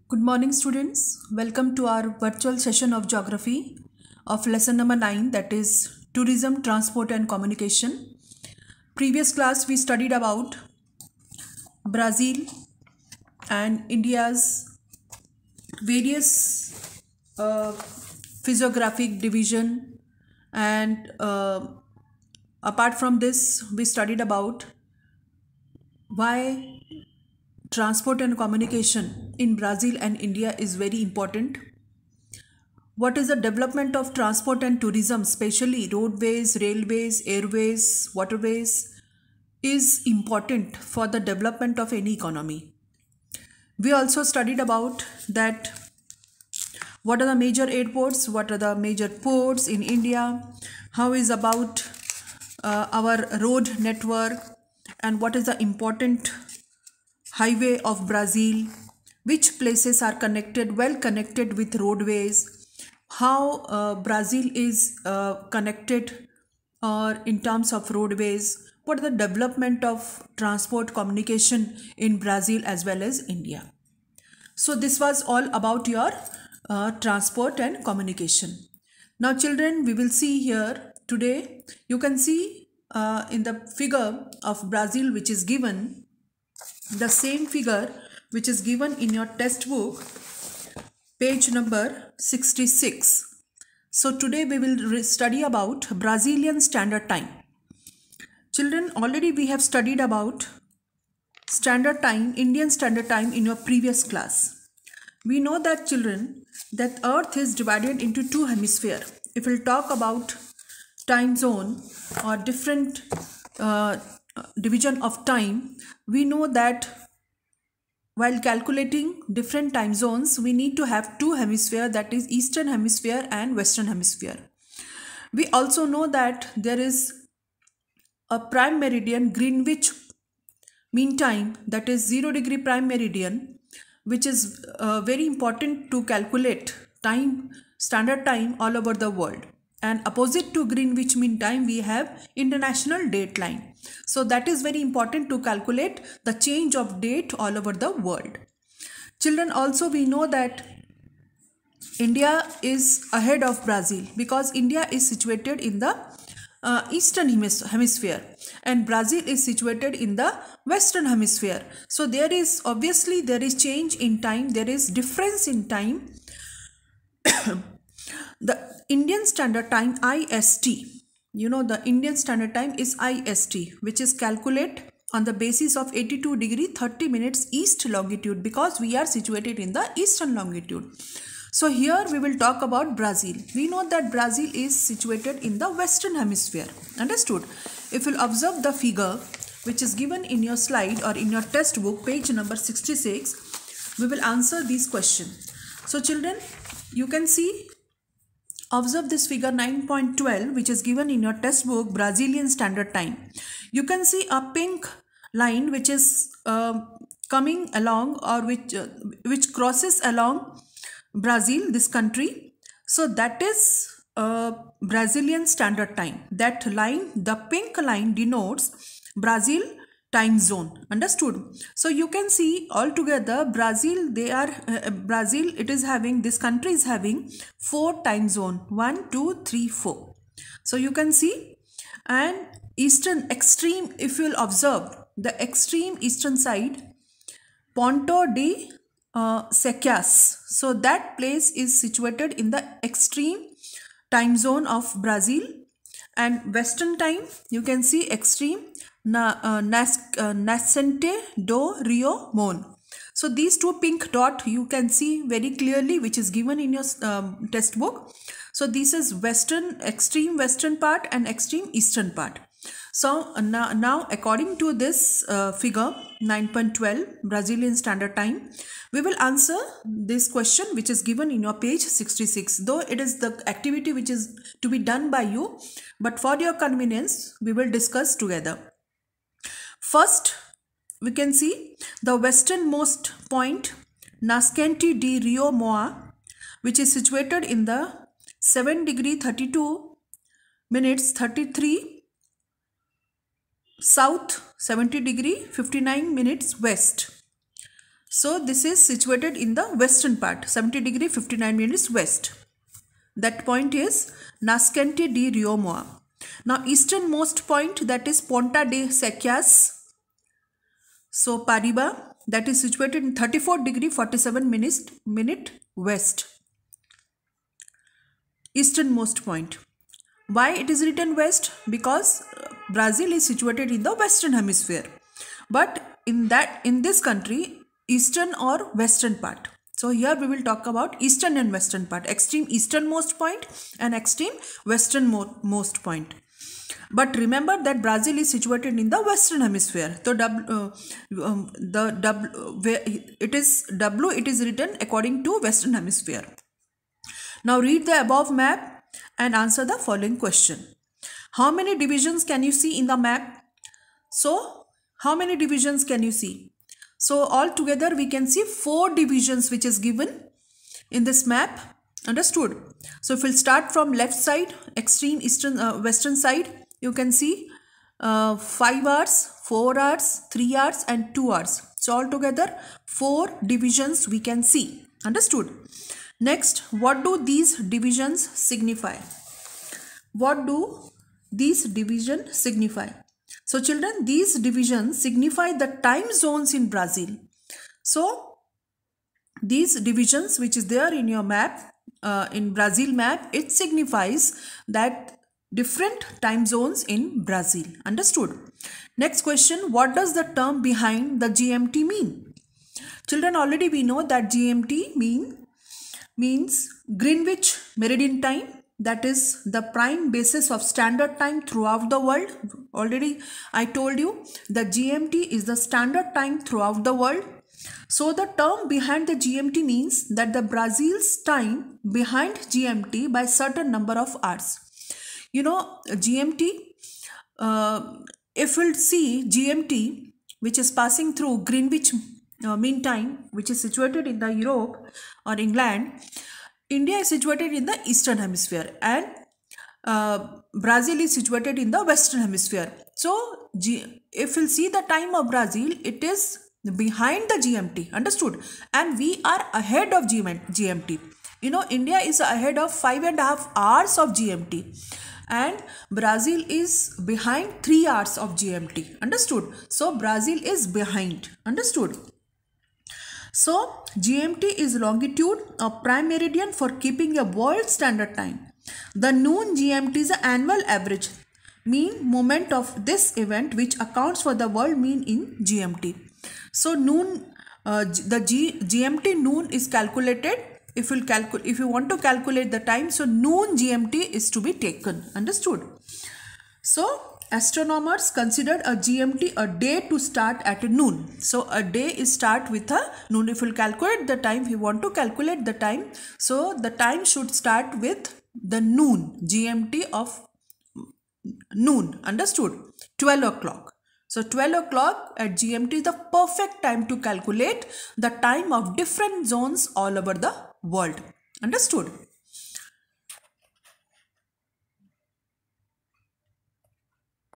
Good morning, students. Welcome to our virtual session of geography of lesson number 9, that is tourism, transport and communication. Previous class we studied about Brazil and India's various physiographic division, and apart from this we studied about why transport and communication in Brazil and India is very important. What is the development of transport and tourism, especially roadways, railways, airways, waterways, is important for the development of any economy. We also studied about that what are the major airports, what are the major ports in India, how is about our road network, and what is the important highway of Brazil, which places are connected, well connected with roadways, how Brazil is connected or in terms of roadways, what are the development of transport communication in Brazil as well as India. So this was all about your transport and communication. Now children, we will see here today, you can see in the figure of Brazil which is given, the same figure which is given in your textbook, page number 66. So today we will study about Brazilian Standard Time. Children, already we have studied about Standard Time, Indian Standard Time in your previous class. We know that children, that Earth is divided into two hemispheres. If we'll talk about time zone or different division of time, we know that while calculating different time zones, we need to have two hemispheres, that is Eastern Hemisphere and Western Hemisphere. We also know that there is a prime meridian, Greenwich Mean Time, that is 0 degree prime meridian, which is very important to calculate time, standard time all over the world. And opposite to Greenwich Mean Time, we have International Dateline. So that is very important to calculate the change of date all over the world. Children, also we know that India is ahead of Brazil because India is situated in the Eastern Hemisphere and Brazil is situated in the Western Hemisphere. So there is obviously change in time, there is difference in time. The Indian Standard Time, IST, you know, the Indian Standard Time is IST, which is calculated on the basis of 82 degree 30 minutes east longitude because we are situated in the eastern longitude. So here we will talk about Brazil. We know that Brazil is situated in the Western Hemisphere. Understood? If you observe the figure which is given in your slide or in your textbook, page number 66, we will answer these questions. So children, you can see, observe this figure 9.12 which is given in your textbook, Brazilian Standard Time. You can see a pink line which is coming along or which crosses along Brazil, this country. So that is Brazilian Standard Time. That line, the pink line, denotes Brazil time zone. Understood? So you can see altogether Brazil, Brazil, it is having, this country is having 4 time zone, 1, 2, 3, 4. So you can see, and eastern extreme, if you will observe the extreme eastern side, Ponto de Secas. So that place is situated in the extreme time zone of Brazil, and western time you can see extreme Nascente do Rio Mon. So these two pink dot you can see very clearly, which is given in your textbook. So this is western, extreme western part and extreme eastern part. So now according to this figure 9.12 Brazilian Standard Time, we will answer this question which is given in your page 66. Though it is the activity which is to be done by you, but for your convenience we will discuss together. First, we can see the westernmost point, Nascente de Rio Moa, which is situated in the 7 degree 32 minutes 33 south, 70 degree 59 minutes west. So this is situated in the western part, 70 degree 59 minutes west. That point is Nascente de Riomoa. Now easternmost point, that is Ponta de Sequias, so Pariba, that is situated in 34 degree 47 minute west. Easternmost point. Why it is written west? Because Brazil is situated in the western hemisphere, but in this country, eastern or western part. So here we will talk about eastern and western part, extreme easternmost point and extreme westernmost point. But remember that Brazil is situated in the western hemisphere. So where it is W, it is written according to western hemisphere. Now read the above map and answer the following question. How many divisions can you see in the map? So how many divisions can you see? So altogether we can see 4 divisions which is given in this map. Understood? So if we'll start from left side, extreme eastern western side, you can see 5 hours, 4 hours, 3 hours and 2 hours. So altogether 4 divisions we can see. Understood? Next, what do these divisions signify? What do these divisions signify? So children, these divisions signify the time zones in Brazil. So these divisions which is there in your map, in Brazil map, it signifies that different time zones in Brazil. Understood? Next question, what does the term behind the GMT mean? Children, already we know that GMT means Greenwich Meridian Time. That is the prime basis of standard time throughout the world. Already I told you the GMT is the standard time throughout the world. So the term behind the GMT means that the Brazil's time behind GMT by certain number of hours. You know, GMT, if we'll see GMT which is passing through Greenwich Mean Time, which is situated in the Europe or England, India is situated in the eastern hemisphere and Brazil is situated in the western hemisphere. So if we'll see the time of Brazil, it is behind the GMT. Understood? And we are ahead of GMT. You know, India is ahead of 5.5 hours of GMT and Brazil is behind 3 hours of GMT. Understood? So Brazil is behind. Understood? So GMT is longitude of prime meridian for keeping a world standard time. The noon GMT is the annual average mean moment of this event which accounts for the world mean in GMT. So noon, GMT noon is calculated. If you want to calculate the time, so noon GMT is to be taken. Understood? So astronomers considered a GMT a day to start at noon. So a day is start with a noon. If you calculate the time, if you want to calculate the time, so the time should start with the noon, GMT of noon. Understood? 12 o'clock. So 12 o'clock at GMT is the perfect time to calculate the time of different zones all over the world. Understood?